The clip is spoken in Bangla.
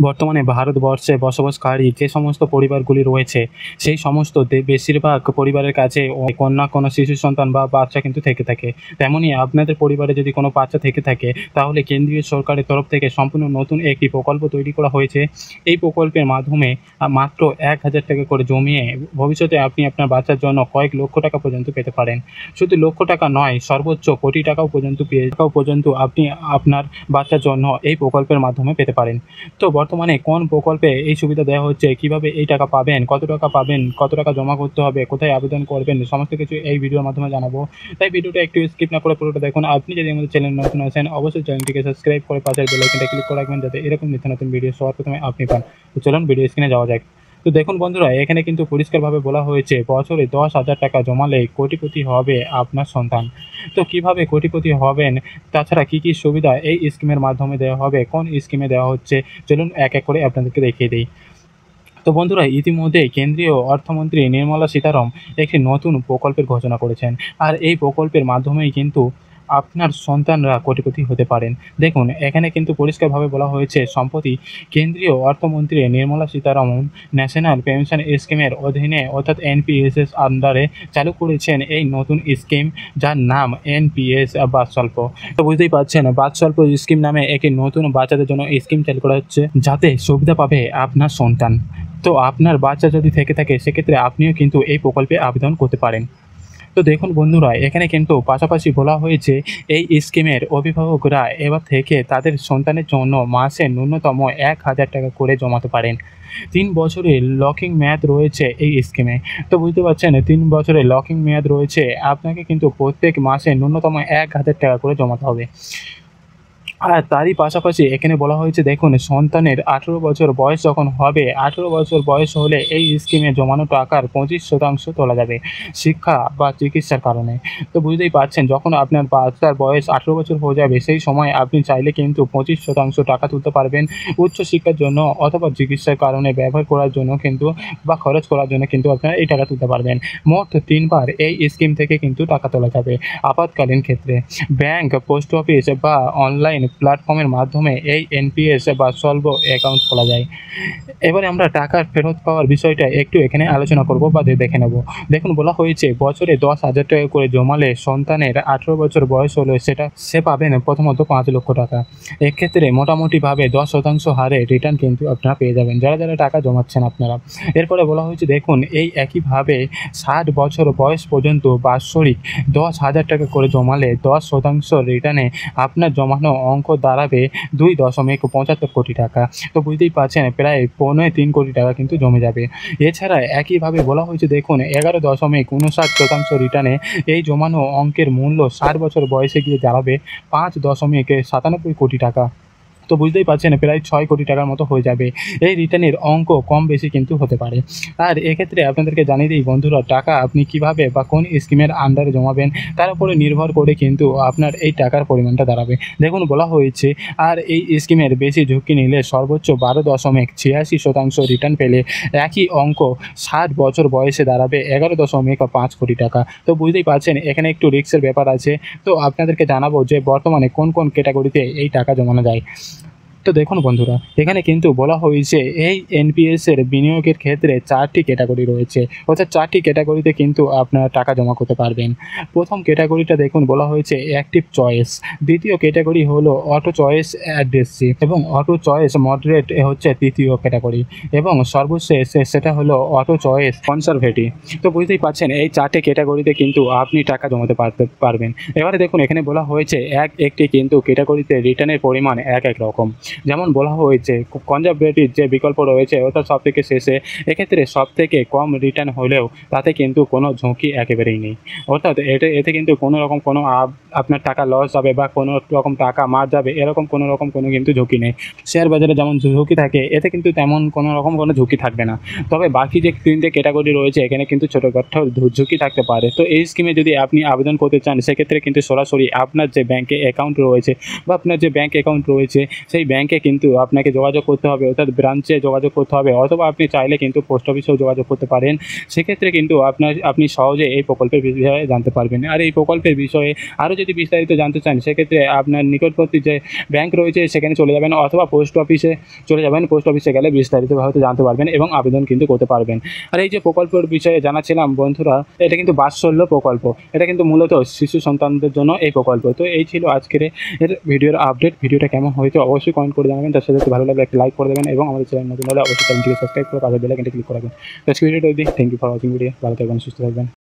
বর্তমানে ভারতবর্ষে বসবাসকারী যে সমস্ত পরিবারগুলি রয়েছে, সেই সমস্ত বেশিরভাগ পরিবারের কাছে কন্যা কোনো শিশু সন্তান বা বাচ্চা কিন্তু থেকে থাকে। তেমনই আপনাদের পরিবারে যদি কোনো বাচ্চা থেকে থাকে, তাহলে কেন্দ্রীয় সরকারের তরফ থেকে সম্পূর্ণ নতুন একটি প্রকল্প তৈরি করা হয়েছে। এই প্রকল্পের মাধ্যমে মাত্র ১,০০০ টাকা করে জমিয়ে ভবিষ্যতে আপনি আপনার বাচ্চার জন্য কয়েক লক্ষ টাকা পর্যন্ত পেতে পারেন। শুধু লক্ষ টাকা নয়, সর্বোচ্চ কোটি টাকাও পর্যন্ত আপনি আপনার বাচ্চার জন্য এই প্রকল্পের মাধ্যমে পেতে পারেন। তো বর্তমানে কোন প্রকল্পে এই সুবিধা দেওয়া হচ্ছে, কিভাবে এই টাকা পাবেন, কত টাকা পাবেন, কত টাকা জমা করতে হবে, কোথায় আবেদন করবেন, সমস্ত কিছু এই ভিডিওর মাধ্যমে জানাবো। তাই ভিডিওটা একটু স্কিপ না করে পুরোটা দেখুন। আপনি যদি আমাদের চ্যানেল নতুন আছেন, অবশ্যই চ্যানেলটিকে সাবস্ক্রাইব করে পাশের বেল আইকনটা ক্লিক করে রাখবেন, যাতে এরকম নিত্য নতুন ভিডিও সবার প্রথমে আপনি পান। তো চলুন ভিডিও স্ক্রিনে যাওয়া যাক। তো দেখুন বন্ধুরা, এখানে কিন্তু পরিষ্কারভাবে বলা হয়েছে বছরে ১০,০০০ টাকা জমালে কোটিপতি হবে আপনার সন্তান। তো কিভাবে কোটিপতি হবেন, তাছাড়া কি কি সুবিধা এই স্কিমের মাধ্যমে দেওয়া হবে, কোন স্কিমে দেওয়া হচ্ছে, চলুন এক এক করে আপনাদেরকে দেখিয়ে দিই। তো বন্ধুরা, ইতিমধ্যে কেন্দ্রীয় অর্থমন্ত্রী নির্মলা সীতারামন একটি নতুন প্রকল্পের ঘোষণা করেছেন। আর এই প্রকল্পের মাধ্যমেই কিন্তু আপনার সন্তানরা কোটিপতি হতে পারেন। দেখুন, এখানে কিন্তু পরিষ্কারভাবে বলা হয়েছে সম্প্রতি কেন্দ্রীয় অর্থমন্ত্রী নির্মলা সীতারামন ন্যাশনাল পেনশন স্কিমের অধীনে অর্থাৎ এনপিএসএস আন্ডারে চালু করেছেন এই নতুন স্কিম, যার নাম এনপিএস বাৎসল্য। তো বুঝতেই পারছেন, বাৎসল্য স্কিম নামে একটি নতুন বাচ্চাদের জন্য স্কিম চালু করা হচ্ছে, যাতে সুবিধা পাবে আপনার সন্তান। তো আপনার বাচ্চা যদি থেকে থাকে, সেক্ষেত্রে আপনিও কিন্তু এই প্রকল্পে আবেদন করতে পারেন। তো দেখুন বন্ধুরা, এখানে কিন্তু পাশাপাশি বলা হয়েছে এই স্কিমের অভিভাবকরা এবার থেকে তাদের সন্তানের জন্য মাসে ন্যূনতম ১,০০০ টাকা করে জমাতে পারেন। ৩ বছরের লকিং মেয়াদ রয়েছে এই স্কিমে। তো বুঝতে পারছেন, ৩ বছরের লকিং মেয়াদ রয়েছে। আপনাকে কিন্তু প্রত্যেক মাসে ন্যূনতম ১,০০০ টাকা করে জমাতে হবে। আর তারই পাশাপাশি এখানে বলা হয়েছে, দেখুন, সন্তানের ১৮ বছর বয়স যখন হবে, ১৮ বছর বয়স হলে এই স্কিমে জমানো টাকার ২৫% তোলা যাবে শিক্ষা বা চিকিৎসার কারণে। তো বুঝতেই পারছেন, যখন আপনার বাচ্চার বয়স ১৮ বছর হয়ে যাবে, সেই সময় আপনি চাইলে কিন্তু ২৫% টাকা তুলতে পারবেন উচ্চশিক্ষার জন্য, অথবা চিকিৎসার কারণে ব্যবহার করার জন্য কিন্তু, বা খরচ করার জন্য কিন্তু আপনারা এই টাকা তুলতে পারবেন। মোট ৩ বার এই স্কিম থেকে কিন্তু টাকা তোলা যাবে আপাতকালীন ক্ষেত্রে। ব্যাংক, পোস্ট অফিস বা অনলাইন প্ল্যাটফর্মের মাধ্যমে এই এনপিএস বা সলভ অ্যাকাউন্ট খোলা যায়। এবারে আমরা টাকা ফেরত পাওয়ার বিষয়টা একটু এখানে আলোচনা করব বা দেখে নেব। দেখুন, বলা হয়েছে বছরে ১০,০০০ টাকা করে জমালে সন্তানের ১৮ বছর বয়স হলে সে পাবেন প্রথমত ৫ লক্ষ টাকা। এক্ষেত্রে মোটামুটিভাবে ১০% হারে রিটার্ন কিন্তু আপনারা পেয়ে যাবেন, যারা যারা টাকা জমাচ্ছেন আপনারা। এরপরে বলা হয়েছে, দেখুন, এই একইভাবে ৬০ বছর বয়স পর্যন্ত বাৎসরিক ১০,০০০ টাকা করে জমালে ১০% রিটার্নে আপনার জমানো অঙ্ক দাঁড়াবে ২.৭৫ কোটি টাকা। তো বুঝতেই পারছেন, প্রায় ৩.৫ কোটি টাকা কিন্তু জমে যাবে। এছাড়া একইভাবে বলা হয়েছে, দেখুন, ১১.৫৯% রিটার্নে এই জমানো অঙ্কের মূল্য ৬০ বছর বয়সে গিয়ে দাঁড়াবে ৫.৯৭ কোটি টাকা। তো বুঝতেই পারছেন, প্রায় ৬ কোটি টাকার মতো হয়ে যাবে। এই রিটার্নের অঙ্ক কম বেশি কিন্তু হতে পারে। আর এক্ষেত্রে আপনাদেরকে জানিয়ে দিই বন্ধুরা, টাকা আপনি কিভাবে বা কোন স্কিমের আন্ডারে জমাবেন, তার উপরে নির্ভর করে কিন্তু আপনার এই টাকার পরিমাণটা দাঁড়াবে। দেখুন, বলা হয়েছে, আর এই স্কিমের বেশি ঝুঁকি নিলে সর্বোচ্চ ১২.৮৬% রিটার্ন পেলে একই অঙ্ক ৬০ বছর বয়সে দাঁড়াবে ১১.৫ কোটি টাকা। তো বুঝতেই পারছেন, এখানে একটু রিস্কের ব্যাপার আছে। তো আপনাদেরকে জানাবো যে বর্তমানে কোন কোন ক্যাটাগরিতে এই টাকা জমানো যায়। তো দেখুন বন্ধুরা, এখানে কিন্তু বলা হয়েছে এই এনপিএসের বিনিয়োগের ক্ষেত্রে ৪টি ক্যাটাগরি রয়েছে, অর্থাৎ ৪টি ক্যাটাগরিতে কিন্তু আপনারা টাকা জমা করতে পারবেন। প্রথম ক্যাটাগরিটা দেখুন, বলা হয়েছে অ্যাক্টিভ চয়েস। দ্বিতীয় ক্যাটাগরি হলো অটো চয়েস অ্যাগ্রেসিভ, এবং অটো চয়েস মডারেট হচ্ছে তৃতীয় ক্যাটাগরি, এবং সর্বশেষ সেটা হলো অটো চয়েস কনজারভেটিভ। তো বুঝতেই পারছেন, এই ৪টে ক্যাটাগরিতে কিন্তু আপনি টাকা জমাতে পারবেন। এবারে দেখুন, এখানে বলা হয়েছে একটি কিন্তু ক্যাটাগরিতে রিটার্নের পরিমাণ এক রকম। যেমন বলা হয়েছে কনজারভেটিভ যে বিকল্প রয়েছে, অর্থাৎ সবথেকে শেষে, এক্ষেত্রে সবথেকে কম রিটার্ন হলেও তাতে কিন্তু কোনো ঝুঁকি একেবারেই নেই। অর্থাৎ এতে কিন্তু কোনো রকম কোনো আপনার টাকা লস যাবে বা কোনো রকম টাকা মার যাবে, এরকম কোনো রকম কোনো কিন্তু ঝুঁকি নেই। শেয়ার বাজারে যেমন ঝুঁকি থাকে, এতে কিন্তু তেমন কোনো রকম কোনো ঝুঁকি থাকবে না। তবে বাকি যে 3টে ক্যাটাগরি রয়েছে, এখানে কিন্তু ছোটোখাটো ঝুঁকি থাকতে পারে। তো এই স্কিমে যদি আপনি আবেদন করতে চান, সেক্ষেত্রে কিন্তু সরাসরি আপনার যে ব্যাংকে অ্যাকাউন্ট রয়েছে বা আপনার যে ব্যাংক অ্যাকাউন্ট রয়েছে, সেই ব্যাংক ব্যাংকে কিন্তু আপনাকে যোগাযোগ করতে হবে, অর্থাৎ ব্রাঞ্চে যোগাযোগ করতে হবে, অথবা আপনি চাইলে কিন্তু পোস্ট অফিসেও যোগাযোগ করতে পারেন। সেক্ষেত্রে কিন্তু আপনি সহজে এই প্রকল্পের বিষয়ে জানতে পারবেন। আর এই প্রকল্পের বিষয়ে আরও যদি বিস্তারিত জানতে চান, সেক্ষেত্রে আপনার নিকটবর্তী যে ব্যাংক রয়েছে সেখানে চলে যাবেন, অথবা পোস্ট অফিসে চলে যাবেন। পোস্ট অফিসে গেলে বিস্তারিতভাবে জানতে পারবেন এবং আবেদন কিন্তু করতে পারবেন। আর এই যে প্রকল্পের বিষয়ে জানাচ্ছিলাম বন্ধুরা, এটা কিন্তু বাৎসল্য প্রকল্প। এটা কিন্তু মূলত শিশু সন্তানদের জন্য এই প্রকল্প। তো এই ছিল আজকের ভিডিওর আপডেট। ভিডিওটা কেমন হয়েছে অবশ্যই কমেন্ট করে জানাবেন। তার সাথে ভালো লাগলে একটা লাইক করে দেবেন এবং আমাদের চ্যানেল নতুন হলে অবশ্যই চ্যানেলটিকে সাবস্ক্রাইব করে পাশে বেল আইকনটি ক্লিক করে রাখবেন। তো আজকে ভিডিওটা অবধি। Thank you for watching video. ভালো থাকবেন, সুস্থ থাকবেন।